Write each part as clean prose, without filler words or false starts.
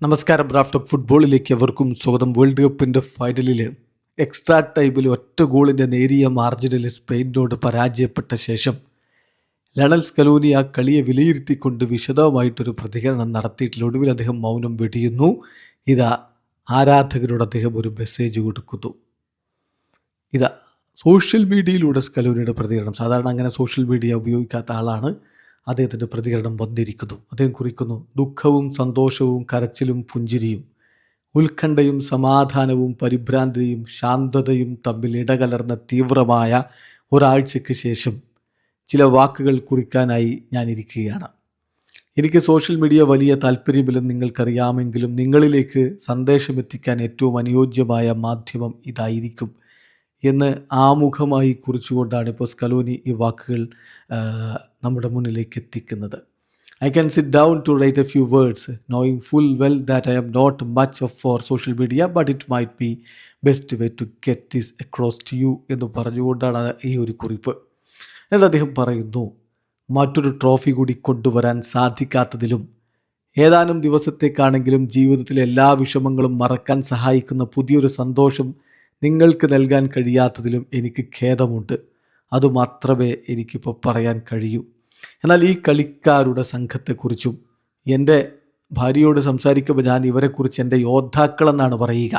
നമസ്കാരം. Raf talk ഫുട്ബോളിലേക്ക് എവർക്കും സ്വാഗതം. വേൾഡ് കപ്പിൻ്റെ ഫൈനലിൽ എക്സ്ട്രാ ടൈമിൽ ഒറ്റ ഗോളിൻ്റെ നേരിയ മാർജിനിൽ സ്പെയിനോട് പരാജയപ്പെട്ട ശേഷം ലയണൽ സ്കലോനി ആ കളിയെ വിലയിരുത്തിക്കൊണ്ട് വിശദമായിട്ടൊരു പ്രതികരണം നടത്തിയിട്ടില്ല. ഒടുവിൽ അദ്ദേഹം മൗനം വെടിയുന്നു. ഇതാ ആരാധകരോട് അദ്ദേഹം ഒരു മെസ്സേജ് കൊടുക്കുന്നു. ഇതാ സോഷ്യൽ മീഡിയയിലൂടെ സ്കലോനിയുടെ പ്രതികരണം. സാധാരണ അങ്ങനെ സോഷ്യൽ മീഡിയ ഉപയോഗിക്കാത്ത ആളാണ്. അദ്ദേഹത്തിൻ്റെ പ്രതികരണം വന്നിരിക്കുന്നു. അദ്ദേഹം കുറിക്കുന്നു: ദുഃഖവും സന്തോഷവും കരച്ചിലും പുഞ്ചിരിയും, ഉത്കണ്ഠയും സമാധാനവും പരിഭ്രാന്തിയും ശാന്തതയും തമ്മിൽ ഇടകലർന്ന തീവ്രമായ ഒരാഴ്ചയ്ക്ക് ശേഷം ചില വാക്കുകൾ കുറിക്കാനായി ഞാനിരിക്കുകയാണ്. എനിക്ക് സോഷ്യൽ മീഡിയ വലിയ താല്പര്യമില്ലെന്ന് നിങ്ങൾക്കറിയാമെങ്കിലും നിങ്ങളിലേക്ക് സന്ദേശമെത്തിക്കാൻ ഏറ്റവും അനുയോജ്യമായ മാധ്യമം ഇതായിരിക്കും എന്ന് ആമുഖമായി കുറിച്ചുകൊണ്ടാണ് ഇപ്പോൾ സ്കലോനി ഈ വാക്കുകൾ നമ്മുടെ മുന്നിലേക്ക് എത്തിക്കുന്നത്. I can sit down to write a few words, knowing full well that I am not much of for social media, but it might be best way to get this across to you എന്ന് പറഞ്ഞുകൊണ്ടാണ് ഈ ഒരു കുറിപ്പ്. എന്നിട്ട് അദ്ദേഹം പറയുന്നു, മറ്റൊരു trophy കൂടി കൊണ്ടുവരാൻ സാധിക്കാത്തതിലും ഏതാനും ദിവസത്തേക്കാണെങ്കിലും ജീവിതത്തിലെ എല്ലാ വിഷമങ്ങളും മറക്കാൻ സഹായിക്കുന്ന പുതിയൊരു സന്തോഷം നിങ്ങൾക്ക് നൽകാൻ കഴിയാത്തതിലും എനിക്ക് ഖേദമുണ്ട്. അതുമാത്രമേ എനിക്കിപ്പോൾ പറയാൻ കഴിയൂ. എന്നാൽ ഈ കളിക്കാരുടെ സംഘത്തെക്കുറിച്ചും എൻ്റെ ഭാര്യയോട് സംസാരിക്കുമ്പോൾ ഞാൻ ഇവരെക്കുറിച്ച് എൻ്റെ യോദ്ധാക്കളെന്നാണ് പറയുക.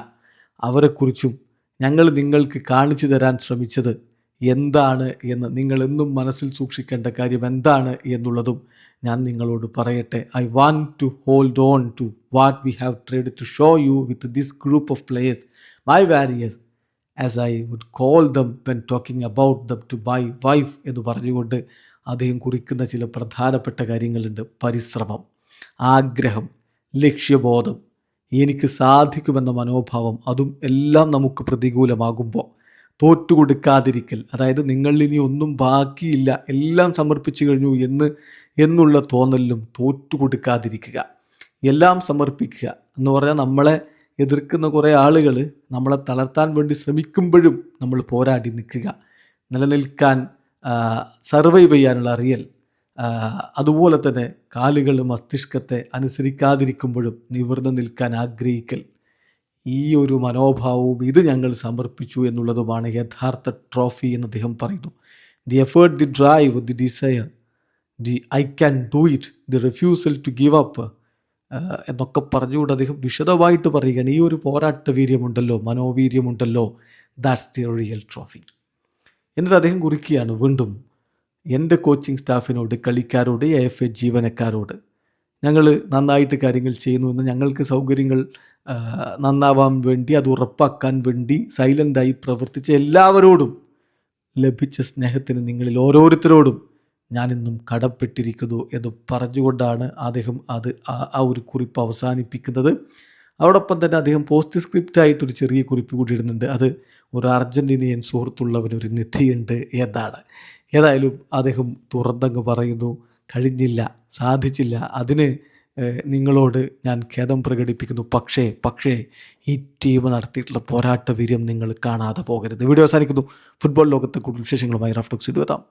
അവരെക്കുറിച്ചും ഞങ്ങൾ നിങ്ങൾക്ക് കാണിച്ചു തരാൻ ശ്രമിച്ചത് എന്താണ് എന്ന് നിങ്ങളെന്നും മനസ്സിൽ സൂക്ഷിക്കേണ്ട കാര്യം എന്താണ് എന്നുള്ളതും ഞാൻ നിങ്ങളോട് പറയട്ടെ. I want to hold on to what we have tried to show you with this group of players, my warriors as I would call them when talking about them to my wife എന്ന് പറഞ്ഞുകൊണ്ട് അദ്ദേഹം കുറിക്കുന്ന ചില പ്രധാനപ്പെട്ട കാര്യങ്ങളുണ്ട്. പരിശ്രമം, ആഗ്രഹം, ലക്ഷ്യബോധം, എനിക്ക് സാധിക്കുമെന്ന മനോഭാവം, അതും എല്ലാം നമുക്ക് പ്രതികൂലമാകുമ്പോൾ തോറ്റുകൊടുക്കാതിരിക്കൽ. അതായത് നിങ്ങളിൽ ഇനി ഒന്നും ബാക്കിയില്ല, എല്ലാം സമർപ്പിച്ചു കഴിഞ്ഞു എന്നുള്ള തോന്നലിലും തോറ്റുകൊടുക്കാതിരിക്കുക. എല്ലാം സമർപ്പിക്കുക എന്ന് പറഞ്ഞാൽ നമ്മളെ എതിർക്കുന്ന കുറേ ആളുകൾ നമ്മളെ തളർത്താൻ വേണ്ടി ശ്രമിക്കുമ്പോഴും നമ്മൾ പോരാടി നിൽക്കുക, നിലനിൽക്കാൻ സർവൈവ് ചെയ്യാനുള്ള അറിയൽ, അതുപോലെ തന്നെ കാലുകൾ മസ്തിഷ്കത്തെ അനുസരിക്കാതിരിക്കുമ്പോഴും നിവർന്ന് നിൽക്കാൻ ആഗ്രഹിക്കൽ, ഈ ഒരു മനോഭാവവും ഇത് ഞങ്ങൾ സമർപ്പിച്ചു എന്നുള്ളതുമാണ് യഥാർത്ഥ ട്രോഫി എന്ന് അദ്ദേഹം പറയുന്നു. The effort, the drive, the desire, the I can do it, the refusal to give up എന്നൊക്കെ പറഞ്ഞുകൊണ്ട് അദ്ദേഹം വിശദമായിട്ട് പറയുകയാണ്. ഈ ഒരു പോരാട്ട വീര്യമുണ്ടല്ലോ, മനോവീര്യമുണ്ടല്ലോ, ദാറ്റ്സ് ദി റിയൽ ട്രോഫി. എന്നിട്ട് അദ്ദേഹം കുറിക്കുകയാണ് വീണ്ടും, എൻ്റെ കോച്ചിങ് സ്റ്റാഫിനോട്, കളിക്കാരോട്, AFA ജീവനക്കാരോട് ഞങ്ങൾ നന്നായിട്ട് കാര്യങ്ങൾ ചെയ്യുന്നുവെന്ന്, ഞങ്ങൾക്ക് സൗകര്യങ്ങൾ നന്നാവാൻ വേണ്ടി, അത് ഉറപ്പാക്കാൻ വേണ്ടി സൈലൻ്റായി പ്രവർത്തിച്ച എല്ലാവരോടും ലഭിച്ച സ്നേഹത്തിന് നിങ്ങളിൽ ഓരോരുത്തരോടും ഞാനിന്നും കടപ്പെട്ടിരിക്കുന്നു എന്ന് പറഞ്ഞുകൊണ്ടാണ് അദ്ദേഹം ആ ഒരു കുറിപ്പ് അവസാനിപ്പിക്കുന്നത്. അതോടൊപ്പം തന്നെ അദ്ദേഹം പോസ്റ്റ് സ്ക്രിപ്റ്റായിട്ടൊരു ചെറിയ കുറിപ്പ് കൂടി ഇടുന്നുണ്ട്. അത് ഒരു അർജൻറ്റീനിയൻ സുഹൃത്തുള്ളവനൊരു നിധിയുണ്ട് എന്നാണ്. ഏതായാലും അദ്ദേഹം തുറന്നങ്ങ് പറയുന്നു, കഴിഞ്ഞില്ല, സാധിച്ചില്ല, അതിന് നിങ്ങളോട് ഞാൻ ഖേദം പ്രകടിപ്പിക്കുന്നു. പക്ഷേ ഈ ടീം നടത്തിയിട്ടുള്ള പോരാട്ട വീര്യം നിങ്ങൾ കാണാതെ പോകരുത്. വീഡിയോ അവസാനിക്കുന്നു. ഫുട്ബോൾ ലോകത്തെ കൂടുതൽ വിശേഷങ്ങളുമായി റാഫ് ടോക്സ് എത്താം.